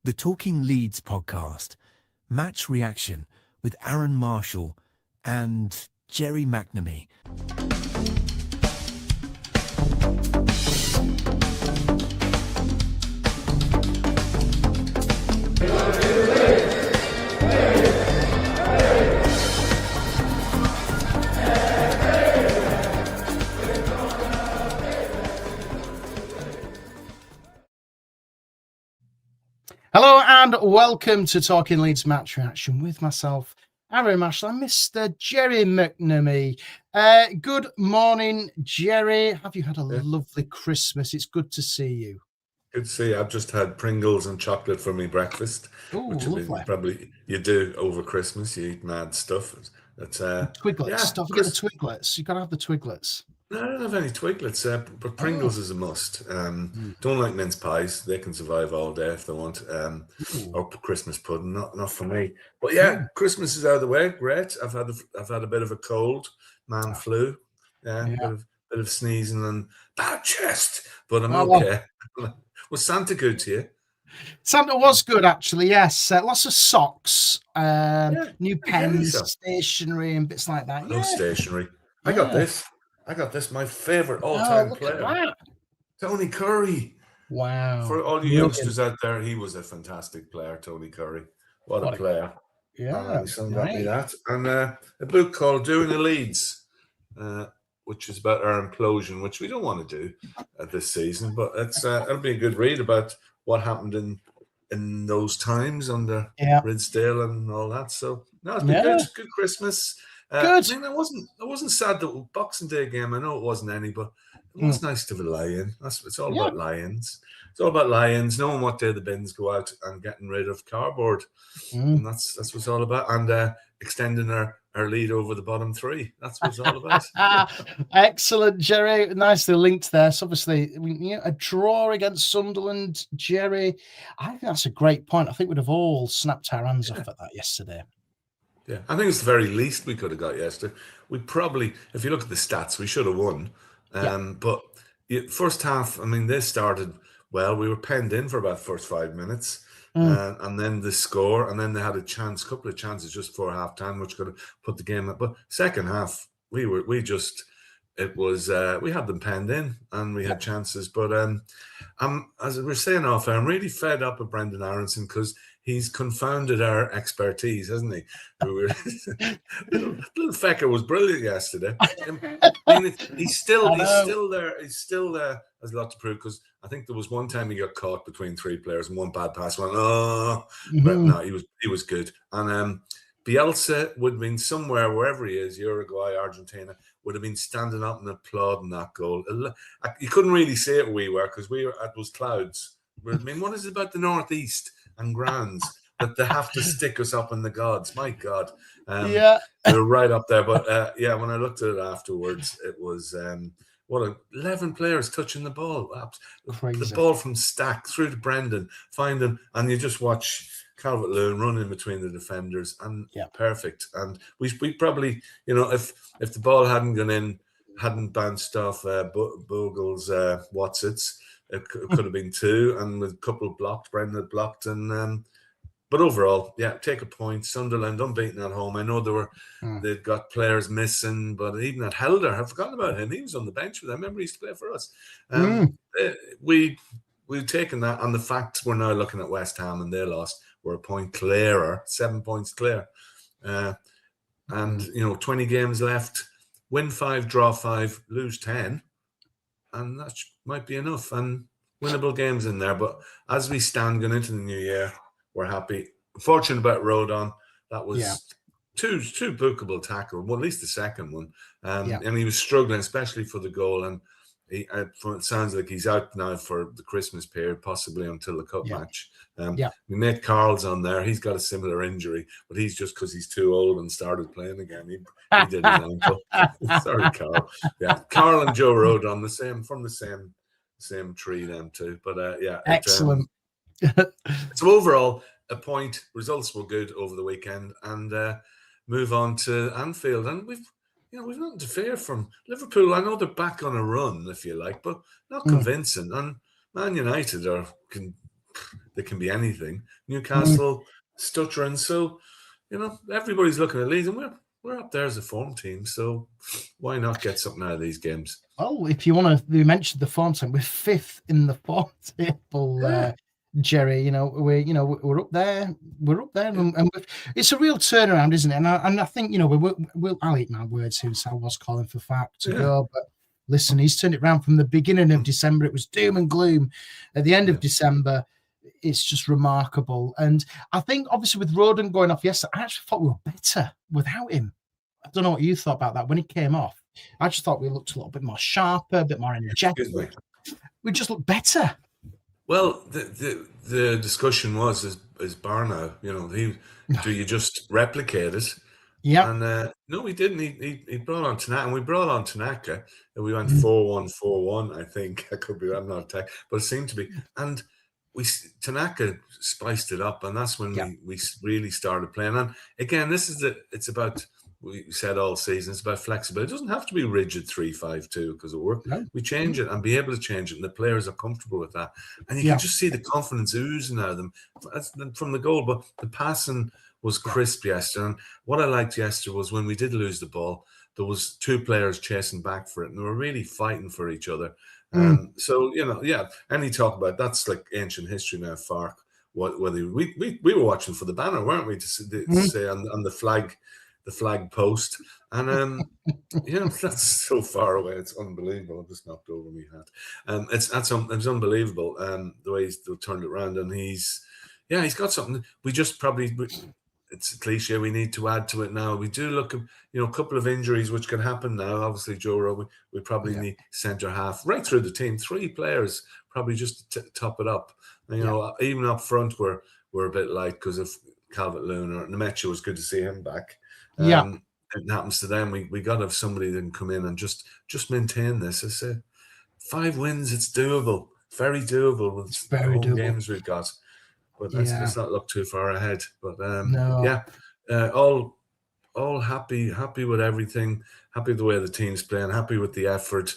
the Talking Leeds podcast, match reaction with Aaron Marshall and Gerry McNamee. Hello and welcome to Talking Leeds Match Reaction with myself, Arron Marshall, and Mr. Gerry McNamee. Good morning, Gerry. Have you had a lovely Christmas? It's good to see you. Good to see you. I've just had Pringles and chocolate for my breakfast, which probably you do over Christmas. You eat mad stuff. That's Twiglets. Don't forget the Twiglets. You've got to have the Twiglets. No, I don't have any Twiglets, but Pringles is a must. Don't like mince pies. They can survive all day if they want. Or Christmas pudding, not for me. But yeah, Christmas is out of the way. Great. I've had a bit of a cold, flu. Bit of sneezing and bad chest, but I'm okay. Was Santa good to you? Santa was good, actually. Yes, lots of socks, new pens, stationery, and bits like that. No stationery. I got this. My favorite all-time player, Tony Curry. Wow! For all you youngsters out there, he was a fantastic player, Tony Curry. What a player! Yeah, son got me that, and a book called "Doing a Leeds," which is about our implosion, which we don't want to do this season, but it'll be a good read about what happened in those times under Ridsdale and all that. So no, it's been good Christmas. Good. I mean, I wasn't sad that Boxing Day game. I know it wasn't any, but it was nice to have a lie-in. It's all about lions. It's all about lions, knowing what day the bins go out and getting rid of cardboard. And that's what it's all about. And extending our lead over the bottom three. That's what it's all about. Excellent, Gerry. Nicely linked there. So obviously, a draw against Sunderland, Gerry. I think that's a great point. I think we'd have all snapped our hands off at that yesterday. Yeah, I think it's the very least we could have got yesterday. We probably, if you look at the stats, we should have won. But first half, I mean, they started well. We were penned in for about the first 5 minutes. And then the score, and then they had a couple of chances just before half time, which could have put the game up. But second half, we had them penned in and we had chances. But as we were saying off, I'm really fed up with Brendan Aronson because he's confounded our expertise, hasn't he? Little fecker was brilliant yesterday. I mean, he's still there. He's still there. Has a lot to prove because I think there was one time he got caught between three players and one bad pass went, but no, he was good. And Bielsa would have been somewhere, wherever he is, Uruguay, Argentina, would have been standing up and applauding that goal. You couldn't really see it where we were because we were at those clouds. I mean, what is it about the Northeast and Grands that they have to stick us up in the gods? My God. We were right up there. But when I looked at it afterwards, it was 11 players touching the ball. Crazy. The ball from Stack through to Brendan, find him, and you just watch Calvert-Lewin run in between the defenders, and perfect. And we probably, if the ball hadn't gone in, hadn't bounced off Bogle's Watsits, it could have been two, and with a couple blocked, Brendan had blocked, and but overall, take a point. Sunderland unbeaten at home. I know they've got players missing, but even at Helder, I've forgotten about him. He was on the bench with them. I remember he used to play for us. We've taken that, and the fact we're now looking at West Ham and they lost. We're a point clearer, 7 points clear, and 20 games left. Win 5, draw 5, lose 10, and that might be enough. And winnable games in there. But as we stand going into the new year, we're happy. Fortunate about Rodon. That was two bookable tackles. Well, at least the second one. And he was struggling, especially for the goal. And it sounds like he's out now for the Christmas period, possibly until the cup match. We made Carl's on there. He's got a similar injury, but he's just because he's too old and started playing again. He did his ankle. Sorry, Carl. Yeah, Carl and Joe Rodon, from the same tree, them two. But excellent. So overall, a point. Results were good over the weekend, and move on to Anfield. And we've nothing to fear from Liverpool. I know they're back on a run, if you like, but not convincing. And Man United they can be anything. Newcastle stuttering. So, everybody's looking at Leeds, and we're up there as a form team. So why not get something out of these games? Well, if you want to, we mentioned the form team. We're 5th in the form table, Gerry. We're up there. We're up there, and it's a real turnaround, isn't it? And I think I'll eat my words here. So I was calling for Farke to go, but listen, he's turned it around from the beginning of December. It was doom and gloom. At the end of December, it's just remarkable. And I think, obviously, with Roden going off yesterday, I actually thought we were better without him. I don't know what you thought about that when he came off. I just thought we looked a little bit more sharper, a bit more energetic. We just looked better. Well, the discussion was is Barnow. Do you just replicate it? Yeah. And no, we didn't. He brought on Tanaka, and we brought on Tanaka, and we went 4-1-4-1. I think I could be. I'm not a tech, but it seemed to be. And Tanaka spiced it up, and that's when we really started playing. And again, it's about. We said all season, it's about flexibility. It doesn't have to be rigid 3-5-2 because it works. No. We change it and be able to change it, and the players are comfortable with that. And you can just see the confidence oozing out of them from the goal. But the passing was crisp yesterday. And what I liked yesterday was when we did lose the ball, there was 2 players chasing back for it, and they were really fighting for each other. So, any talk about that's like ancient history now, Farke. We were watching for the banner, weren't we, to say on the flag post, and that's so far away. It's unbelievable. I just knocked over my hat. It's unbelievable. The way he's turned it around, and he's got something. We just probably, it's a cliche. We need to add to it now. We do look at a couple of injuries which can happen now. Obviously, Joe Rowe. We probably need centre half right through the team. 3 players probably just to top it up. And, even up front we're a bit light because of Calvert-Lewin or Nemecha. Was good to see him back. It happens to them. We got to have somebody that can come in and just maintain this. I say 5 wins, it's doable, very doable with the home games we've got. But let's not look too far ahead. But all happy with everything. Happy with the way the team's playing. Happy with the effort.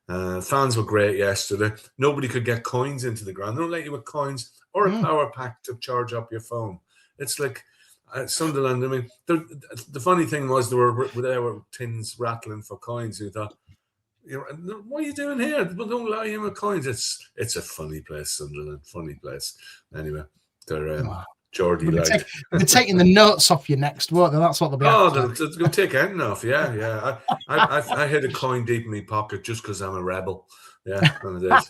Fans were great yesterday. Nobody could get coins into the ground. They don't let you with coins or a power pack to charge up your phone. It's like. Sunderland. I mean, the funny thing was there were tins rattling for coins. You thought, what are you doing here? Well, don't allow you with coins. It's a funny place, Sunderland. Funny place. Anyway, they're Geordie like. They're taking the notes off your next work. That's what they'll be. Oh, they're going to take anything off. Yeah. I hid a coin deep in my pocket just because I'm a rebel. Yeah, and I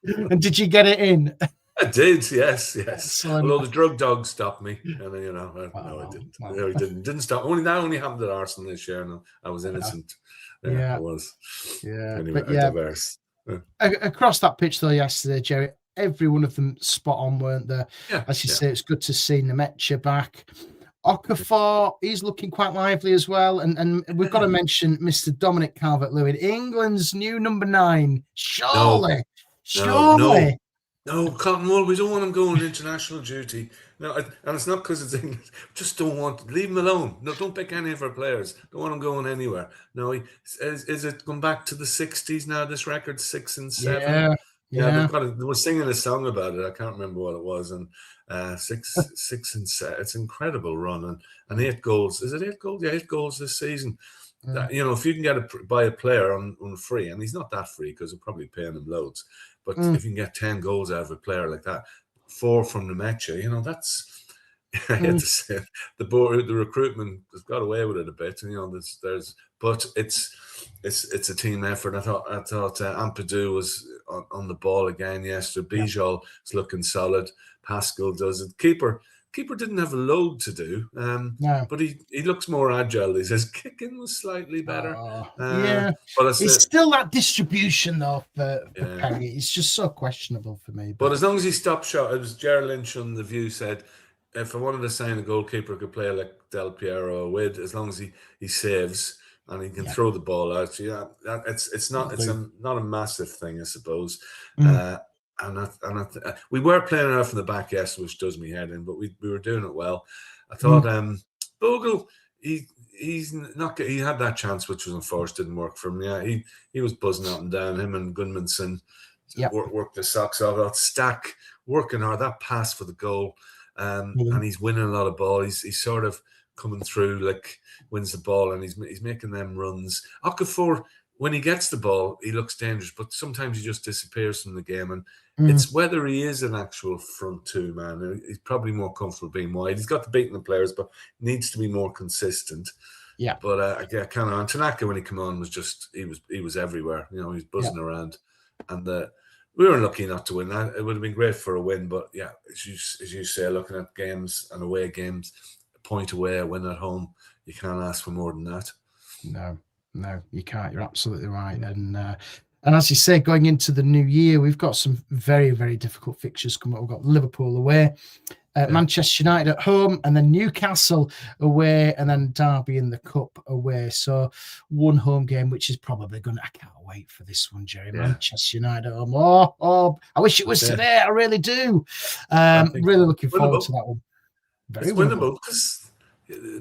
did. And did you get it in? I did, yes. Although the drug dog stopped me, and no, I didn't. No, he didn't. Didn't stop. That only happened at Arsenal this year, and I was innocent. I was. Yeah. Anyway, diverse. Across that pitch though, yesterday, Gerry, every one of them spot on, weren't there? Yeah. As you say, it's good to see Nemecha back. Okafor, he's looking quite lively as well, and we've got to mention Mr. Dominic Calvert-Lewin, England's new number 9. Surely. No, Cotton Wool, we don't want him going international duty. No, and it's not because it's England. Just don't want leave him alone. No, don't pick any of our players. Don't want him going anywhere. No, is it going back to the 60s now? This record 6 and 7. Yeah. They were singing a song about it. I can't remember what it was. And 6 and 7. It's an incredible run and 8 goals. Is it 8 goals? Yeah, 8 goals this season. That, if you can buy a player on free, and he's not that free because they're probably paying him loads. But if you can get 10 goals out of a player like that, 4 from Nemecha, that's I hate to say it, the recruitment has got away with it a bit. But it's a team effort. I thought Ampadu was on the ball again yesterday. Bijol is looking solid. Pascal does it. Keeper didn't have a load to do, but he looks more agile. His kicking was slightly better. But it's still that distribution though for Perry. It's just so questionable for me. But as long as he stops shot, it was Gerald Lynch on The View said, if I wanted to sign a goalkeeper, could play like Del Piero or Wid, as long as he saves and he can throw the ball out. It's not a massive thing, I suppose. We were playing out from the back, yes, which does me head in, but we were doing it well. I thought Bogle, he's not. He had that chance, which was unfortunate, didn't work for him. Yeah, he was buzzing up and down. Him and Gunmansson worked the socks off. Stack working hard. That pass for the goal, and he's winning a lot of ball. He's sort of coming through, like wins the ball, and he's making them runs. Okafor, when he gets the ball, he looks dangerous, but sometimes he just disappears from the game. And it's whether he is an actual front two man. He's probably more comfortable being wide. He's got the beating the players, but needs to be more consistent. Yeah. But kind of Tanaka, when he came on, was just he was everywhere. You know, he was buzzing around, and we were lucky not to win that. It would have been great for a win, but yeah, as you say, looking at games and away games, a point away, a win at home, you can't ask for more than that. No, you can't. You're absolutely right. And as you say, going into the new year, we've got some very, very difficult fixtures coming up. We've got Liverpool away, Manchester United at home, and then Newcastle away, and then Derby in the Cup away. So one home game, which is probably going to... I can't wait for this one, Gerry. Yeah. Manchester United at home. Oh, I wish it was today. I really do. Really looking forward to that one. Very winnable because...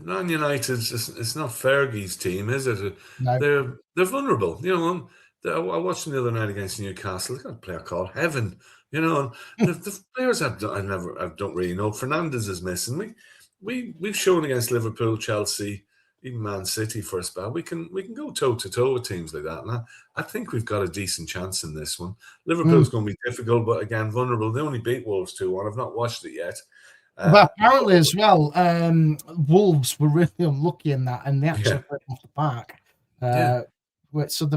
Man United, it's not Fergie's team, is it? No. They're vulnerable. You know, I watched them the other night against Newcastle. They've got a player called Heaven. You know, and the players I don't really know. Fernandes is missing. We've shown against Liverpool, Chelsea, even Man City for a spell. We can go toe to toe with teams like that. And I think we've got a decent chance in this one. Liverpool's going to be difficult, but again, vulnerable. They only beat Wolves 2-1. I've not watched it yet. Well, apparently as well, Wolves were really unlucky in that, and they actually went off the park. So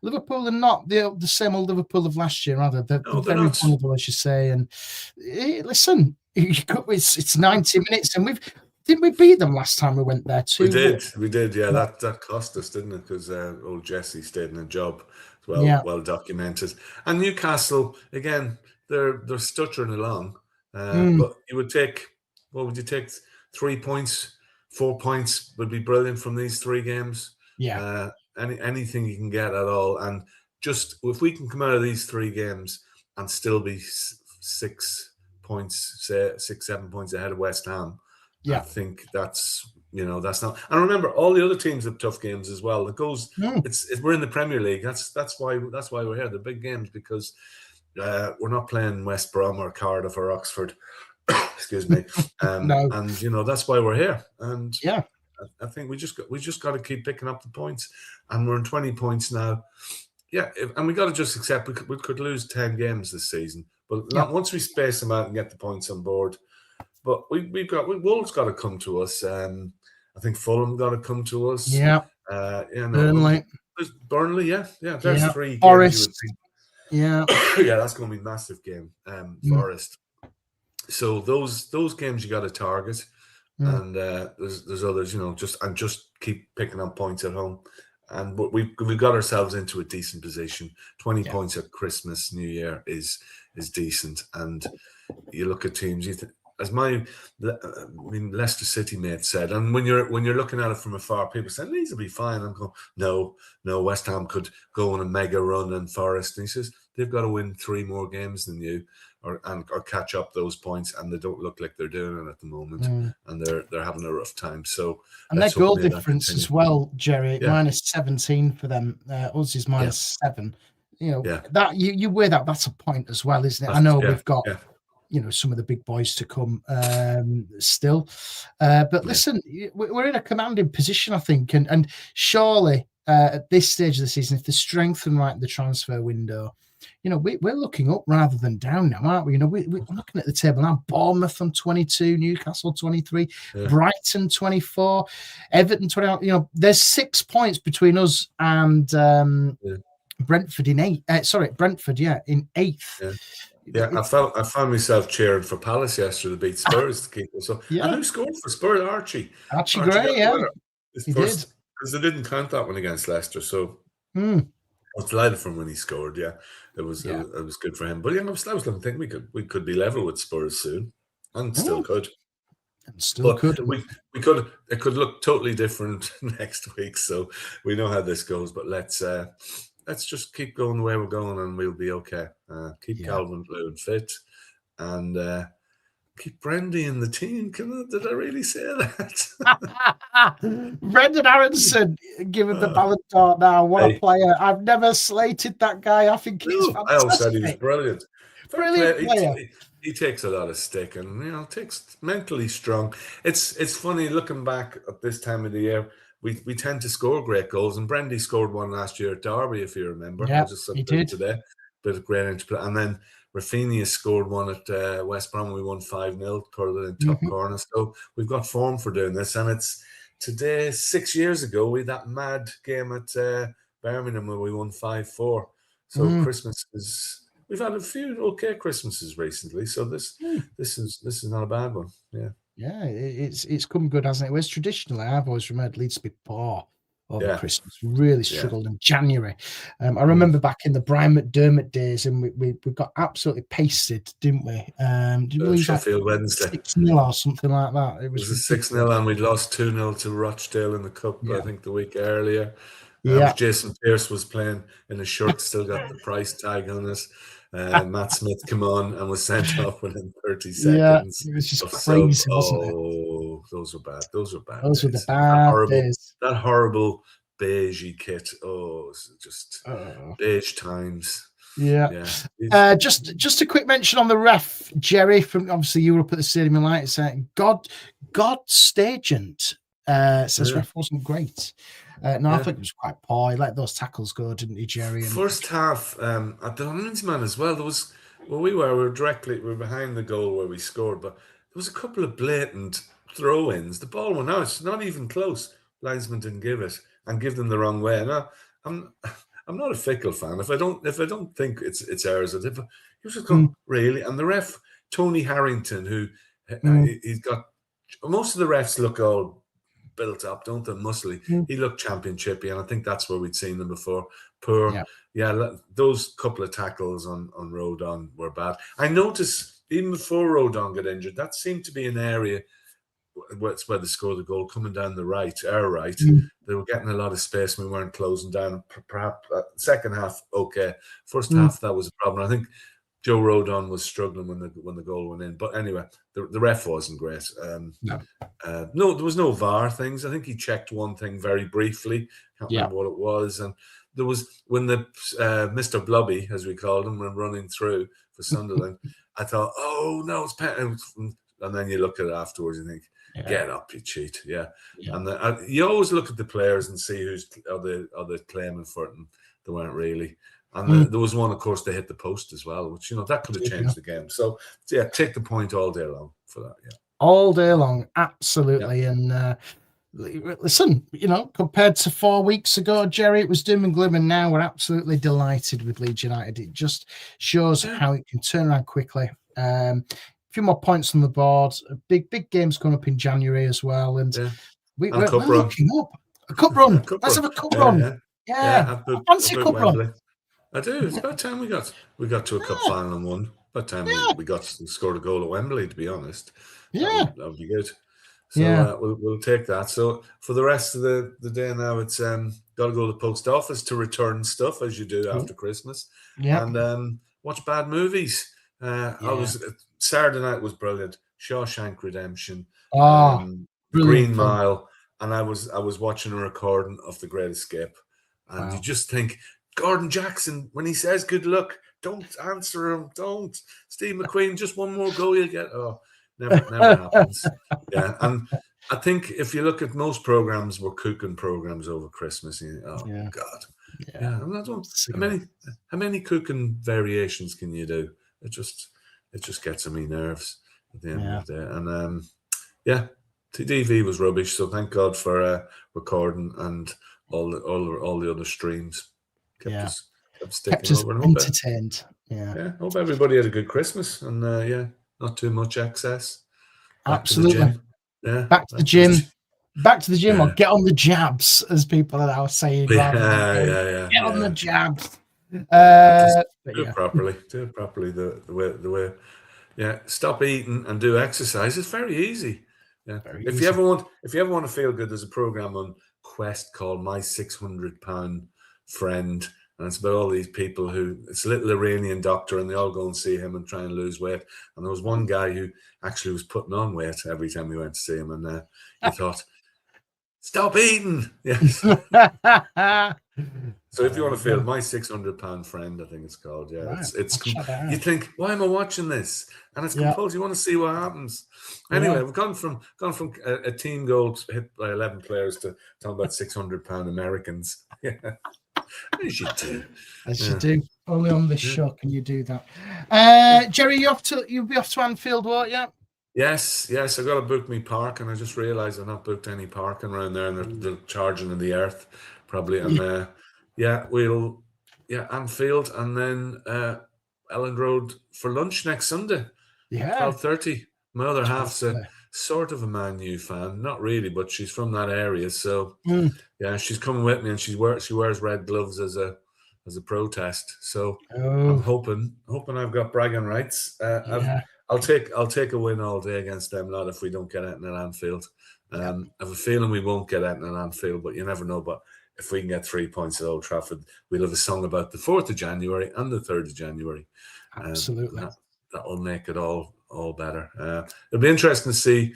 Liverpool are not the same old Liverpool of last year, rather. They're very vulnerable, as you say. And listen, it's 90 minutes, and didn't we beat them last time we went there too? We did. Yeah, that cost us, didn't it? Because old Jesse stayed in a job. Well documented. And Newcastle again, they're stuttering along. But you would take, what would you take? 3 points, 4 points would be brilliant from these 3 games. Yeah. Anything you can get at all. And just if we can come out of these 3 games and still be 6 points, say 6-7 points ahead of West Ham, I think that's not. And remember, all the other teams have tough games as well. It goes. We're in the Premier League. That's why we're here. The big games, because. We're not playing West Brom or Cardiff or Oxford. Excuse me. No. And that's why we're here. And I think we just got to keep picking up the points. And we're in 20 points now. Yeah, and we got to just accept we could lose 10 games this season. But once we space them out and get the points on board. But Wolves got to come to us. I think Fulham got to come to us. Yeah. Burnley. Yeah. There's 3 games. Forest. Yeah, that's going to be a massive game. Forest. So those games you got to target, and there's others. Just keep picking up points at home, and we've got ourselves into a decent position. 20 points at Christmas, New Year is decent, and you look at teams. Leicester City mate said, and when you're looking at it from afar, people say Leeds will be fine. I'm going, no, West Ham could go on a mega run, and Forest. And he says they've got to win 3 more games than you, or catch up those points, and they don't look like they're doing it at the moment, and they're having a rough time. So, and their goal difference as well, Gerry, minus 17 for them. Us is minus 7. That you weigh that's a point as well, isn't it? I know we've got. Some of the big boys to come still. But listen, we're in a commanding position, I think. And surely at this stage of the season, if they strengthen the transfer window, we're looking up rather than down now, aren't we? We're looking at the table now. Bournemouth on 22, Newcastle 23, Brighton 24, Everton 20. There's 6 points between us and Brentford in 8th. Brentford, in 8th. Yeah, I found myself cheering for Palace yesterday to beat Spurs to keep us up. And who scored for Spurs? Archie Gray, he did. Because they didn't count that one against Leicester, so I was delighted for him when he scored. Yeah, it was good for him. But I was looking, thinking we could be level with Spurs soon, and still could. We could. It could look totally different next week. So we know how this goes. But let's just keep going the way we're going, and we'll be okay. Keep Calvin Lewin fit, and keep Brendy in the team. Did I really say that? Brendan Aronson given the Ballon d'Or now. What a player. I've never slated that guy. I think he's fantastic. I always said he was brilliant. Brilliant player. He takes a lot of stick and, takes mentally strong. It's funny looking back at this time of the year. We tend to score great goals, and Brendy scored one last year at Derby, if you remember. Yeah, he did today. Bit of great interplay. And then Rafinha scored one at West Brom. We won 5-0, curled it in top corner. So we've got form for doing this. And it's today, 6 years ago, we had that mad game at Birmingham where we won 5-4. So Christmas is... We've had a few okay Christmases recently. So this is not a bad one. Yeah. Yeah, it's come good, hasn't it? Whereas traditionally, I've always remembered Leeds to be poor over Christmas. We really struggled in January. I remember back in the Brian McDermott days, and we got absolutely pasted, didn't we? Did we lose Sheffield Wednesday 6-0 or something like that? It was a 6-0, and we lost 2-0 to Rochdale in the cup. I think the week earlier. Jason Pearce was playing in a shirt, still got the price tag on it. Matt Smith came on and was sent off within 30 seconds. Yeah, it was just crazy, wasn't it? Oh, those were bad. Those were bad. Those were the bad days. That horrible beigey kit. Oh, it's just beige times. Yeah. Just a quick mention on the ref, Gerry, from obviously you were up at the Stadium of Light, saying God Stagent says ref wasn't great. I think it was quite poor. He let those tackles go, didn't he, Gerry? First half, at the linesman as well, there was we were behind the goal where we scored, but there was a couple of blatant throw-ins. The ball went out. It's not even close. Linesman didn't give it and give them the wrong way. Now, I'm not a fickle fan. If I don't think it's ours, you just go really. And the ref, Tony Harrington, who he's got most of the refs look all built up, don't they? Muscly. He looked championshipy, and I think that's where we'd seen him before. Those couple of tackles on Rodon were bad. I noticed even before Rodon got injured, that seemed to be an area where they scored the goal coming down the right, our right. They were getting a lot of space. We weren't closing down. Perhaps second half, okay. First half, that was a problem. I think Joe Rodon was struggling when the goal went in. But anyway, the ref wasn't great. No, there was no VAR things. I think he checked one thing very briefly. Can't remember what it was. And there was when the Mr. Blobby, as we called him, when running through for Sunderland, I thought, oh no, it's pen. And then you look at it afterwards and think, get up, you cheat. Yeah. And you always look at the players and see are they claiming for it, and they weren't really. And there was one, of course, they hit the post as well, which, that could have changed the game. So, take the point all day long for that, All day long, absolutely. And listen, compared to 4 weeks ago, Gerry, it was doom and gloom, and now we're absolutely delighted with Leeds United. It just shows how it can turn around quickly. A few more points on the board. Big games coming up in January as well. And we're looking up. A cup run. Let's have a cup run. Yeah. Fancy a cup run. I do. It's about time we got to a cup final and won. About time we got to score a goal at Wembley, to be honest. That would be good. So we'll take that. So for the rest of the day now, it's got to go to the post office to return stuff, as you do after Christmas. And watch bad movies. Saturday night was brilliant. Shawshank Redemption, Green Mile, and I was watching a recording of The Great Escape, and you just think, Gordon Jackson, when he says good luck, don't answer him. Don't. Steve McQueen, just one more go, you'll get. Oh, never happens. And I think if you look at most programs, we're cooking programs over Christmas. God. I'm not how many cooking variations can you do? It just gets on me nerves at the end of the day. And TDV was rubbish. So thank God for recording and all the other streams. Kept us entertained. Hope everybody had a good Christmas and not too much excess. Absolutely. Back to the gym or get on the jabs, as people are now saying. Get on the jabs. Do it properly. Do it properly. The way. Stop eating and do exercise. It's very easy. If you ever want to feel good, there's a program on Quest called My £600 Friend, And it's about all these people who, it's a little Iranian doctor, and they all go and see him and try and lose weight. And there was one guy who actually was putting on weight every time we went to see him. And he thought, stop eating. Yes. So if you want to feel my £600 friend, I think it's called. Yeah, Right. it's Check that out. you think, why am I watching this? And it's compulsory. You want to see what happens. Anyway, we've gone from a team goal hit by 11 players to talking about £600 Americans. Yeah, as you do. As you do. Only on this show can you do that. Gerry, you'll be off to Anfield, won't you? Yes. I got to book me park, and I just realised I've not booked any parking around there, and they're charging in the earth probably. And Anfield, and then Elland Road for lunch next Sunday. Yeah, 12:30. My other half's a sort of a Man U fan, not really, but she's from that area, so she's coming with me, and she wears red gloves as a protest. So I'm hoping I've got bragging rights. I'll take a win all day against them lot if we don't get anything at Anfield. I have a feeling we won't get anything at Anfield, but you never know. But if we can get 3 points at Old Trafford, we'll have a song about the 4th of January and the 3rd of January. Absolutely. That will make it all better. It'll be interesting to see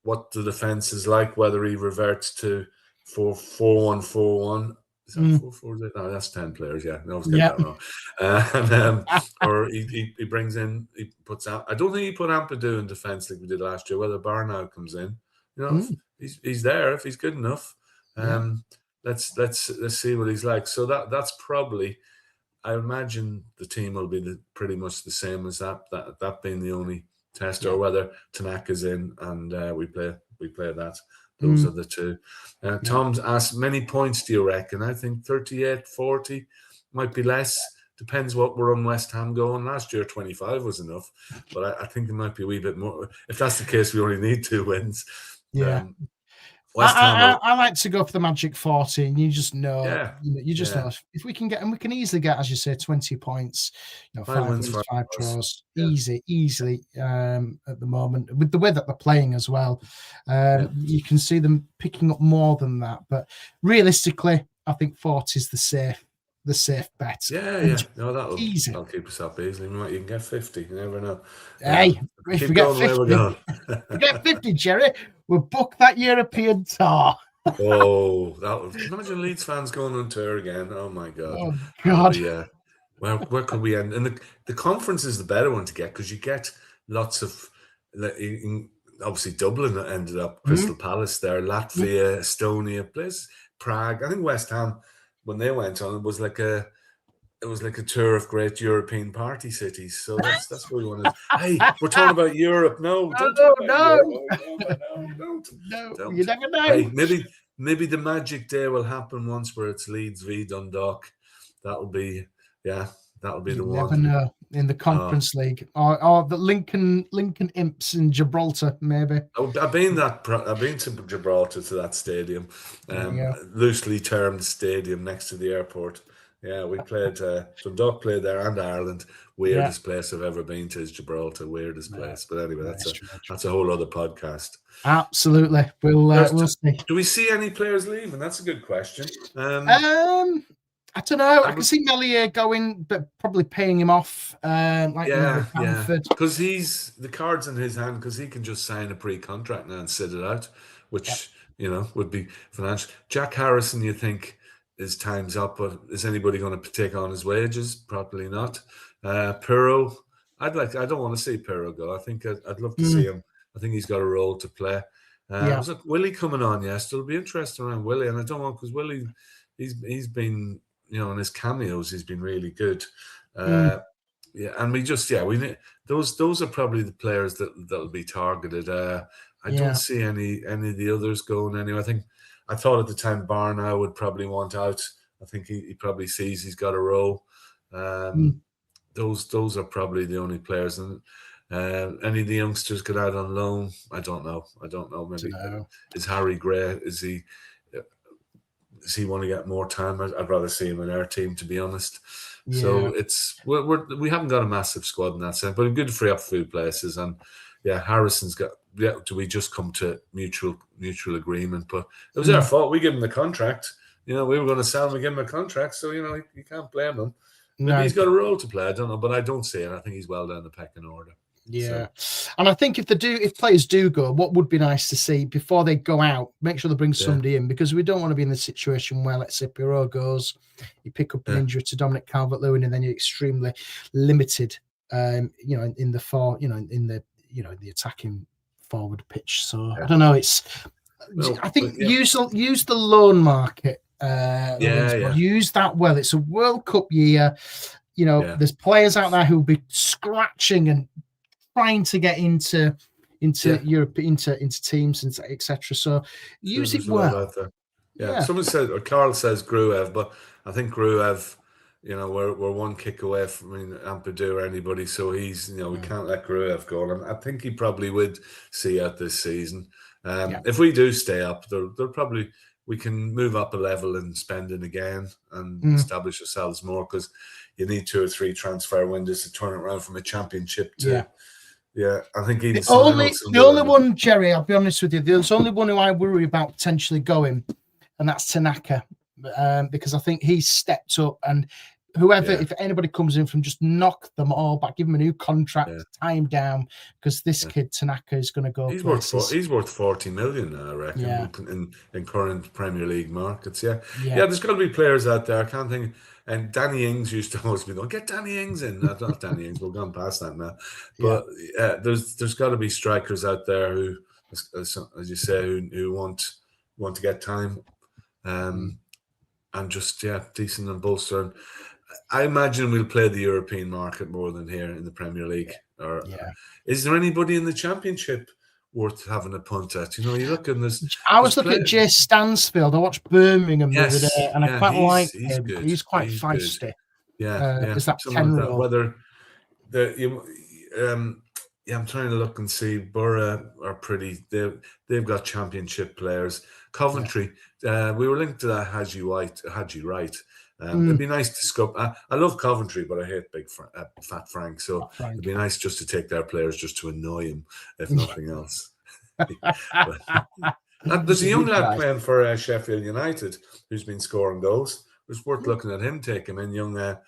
what the defence is like, whether he reverts to 4-1-4-1. Is that 4-4? No, that's 10 players. Yeah, I always get that wrong. Or he brings in, he puts out. I don't think he put Ampadu in defence like we did last year. Whether Barnow comes in, if he's there, if he's good enough. Let's see what he's like. So that's probably, I imagine the team will be pretty much the same as that being the only test, or whether Tanaka's in and we play that. Those are the two. Tom's asked, many points do you reckon? I think 38, 40, might be less. Depends what we're on West Ham going. Last year, 25 was enough, but I think it might be a wee bit more. If that's the case, we only need 2 wins. Yeah. I like to go for the magic 40, and you just know, know if we can get, and we can easily get, as you say, 20 points, 5 wins, 5 draws, easily at the moment, with the way that they're playing as well. You can see them picking up more than that, but realistically, I think 40 is the safe bet. No, that'll keep us up easily. We might even get 50. You never know. Hey, if we get 50, get 50, Gerry, we'll book that European tour. Imagine Leeds fans going on tour again. Oh my God. Oh God. Where could we end? And the conference is the better one to get, because you get lots of, obviously Dublin ended up, Crystal Palace there, Latvia, Estonia, places, Prague. I think West Ham, when they went on, it was like a tour of great European party cities. So that's what we wanted. Hey, we're talking about Europe. No, you never know. Hey, maybe the magic day will happen once, where it's Leeds v Dundalk. That'll be the one. You never know. In the Conference League, or the Lincoln Imps in Gibraltar, maybe. I've been to Gibraltar, to that stadium, loosely termed stadium next to the airport. Yeah, we played. Dundalk played there, and Ireland. Weirdest place I've ever been to is Gibraltar. Weirdest place. But anyway, that's a whole other podcast. Absolutely, we'll see. Do we see any players leaving? That's a good question. I don't know. I can see Melier going, but probably paying him off. Because he's the cards in his hand, because he can just sign a pre-contract now and sit it out, which would be financial. Jack Harrison, you think his time's up, but is anybody going to take on his wages? Probably not. Pirro, I don't want to see Pirro go. I think I'd love to see him. I think he's got a role to play. Was it Willie coming on? Yes, it'll be interesting around Willie, and I don't want, because Willie, he's been. In his cameos, he's been really good. And we need those are probably the players that'll be targeted. I don't see any of the others going anywhere. I thought at the time Barnow would probably want out. I think he probably sees he's got a role. Those are probably the only players. And any of the youngsters get out on loan? I don't know. Maybe is Harry Gray? Does he want to get more time? I'd rather see him in our team, to be honest. Yeah. So we haven't got a massive squad in that sense, but good to free up a few places. And Harrison's got. Do we just come to mutual agreement? But it was our fault. We gave him the contract. we were going to sell him and give him a contract. So, you can't blame him. Maybe No. he's got a role to play. I don't know, but I don't see it. I think he's well down the pecking order. Yeah, and I think if players do go, what would be nice to see before they go out, make sure they bring somebody in, because we don't want to be in the situation where, let's say, Pirot goes, you pick up an injury to Dominic Calvert-Lewin, and then you're extremely limited, in the attacking forward pitch. So I don't know. I think use the loan market. Use that well. It's a World Cup year. There's players out there who'll be scratching and trying to get into Europe, into teams and etc. So use it well. Someone said, or Carl says Gruev, but I think Gruev, we're one kick away from Ampadu or anybody. So he's, we can't let Gruev go. And I think he probably would see out this season. If we do stay up, they'll probably, we can move up a level in spending again and establish ourselves more, because you need 2 or 3 transfer windows to turn it around from a championship to. Yeah, I think the only one, Gerry, I'll be honest with you, there's only one who I worry about potentially going, and that's Tanaka, because I think he's stepped up, and whoever, if anybody comes in from, just knock them all back, give him a new contract, tie him down, because this kid Tanaka is going to go. He's worth 40 million, I reckon, in current Premier League markets. There's got to be players out there. I can't think. And Danny Ings used to always be going, get Danny Ings in. Not Danny Ings, we've gone past that now. But there's got to be strikers out there who, as you say, who want to get time, and just decent and bolster. I imagine we'll play the European market more than here in the Premier League. Is there anybody in the Championship worth having a punt at? You look in this. I was looking at Jay Stansfield. I watched Birmingham the other day, and I quite like him. Good. He's quite feisty. Is that Something 10 like that. role? Whether I'm trying to look and see. Borough are pretty. They've got Championship players. Coventry. We were linked to that Haji Wright. It'd be nice to scope. I love Coventry, but I hate big Fat Frank. So it'd be nice just to take their players just to annoy him, if nothing else. There's a young lad playing for Sheffield United who's been scoring goals. It's worth looking at him. Take him in, young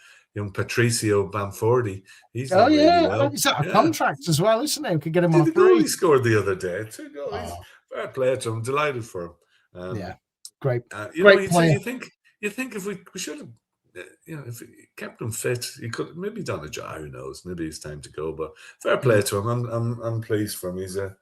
Patricio Bamfordi. He's done really well. He's out of contract as well, isn't he? We could get him on the free. goal he scored the other day. 2 goals. Fair play to him. Delighted for him. Great. Great player. You think if we should have, if we kept him fit, he could maybe done a job. Who knows? Maybe it's time to go. But fair play to him. I'm pleased for him. He's a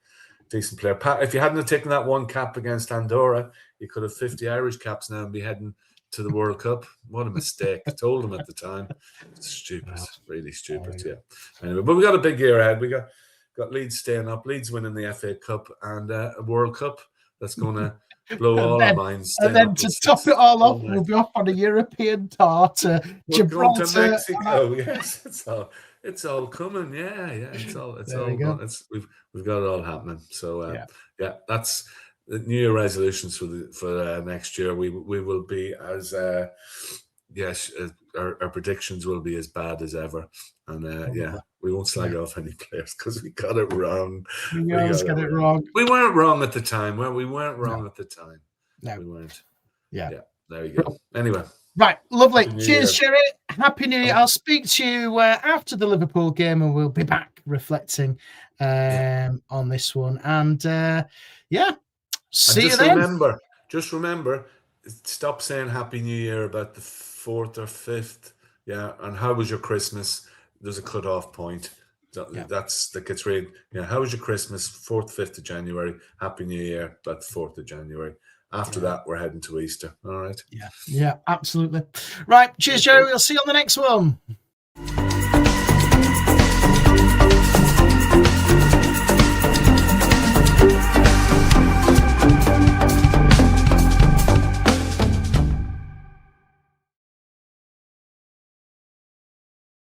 decent player. Pat, if you hadn't taken that one cap against Andorra, you could have 50 Irish caps now and be heading to the World Cup. What a mistake! I told him at the time. It's stupid, really stupid. Anyway, but we got a big year ahead. We got Leeds staying up, Leeds winning the FA Cup, and a World Cup that's going to blow all our minds. And then to top it all off, we'll be off on a European tour to Gibraltar. To Mexico. Yes, it's all coming. It's all we've got it all happening. So that's the New Year resolutions for next year. We will be as our predictions will be as bad as ever, and we won't slag off any players because we got it wrong. We always got it wrong. We weren't wrong at the time. Well, we weren't wrong at the time. No, we weren't. Yeah. There you go. Anyway. Right, lovely. Cheers, Gerry. Happy New Year. I'll speak to you after the Liverpool game, and we'll be back reflecting on this one. And see you then. Just remember, stop saying Happy New Year about the 4th or 5th. Yeah, and how was your Christmas? There's a cut-off point. That gets read. Yeah, how was your Christmas? 4th, 5th of January. Happy New Year. About the 4th of January. After that, we're heading to Easter. All right. Yeah, absolutely. Right. Cheers, Gerry. We'll see you on the next one.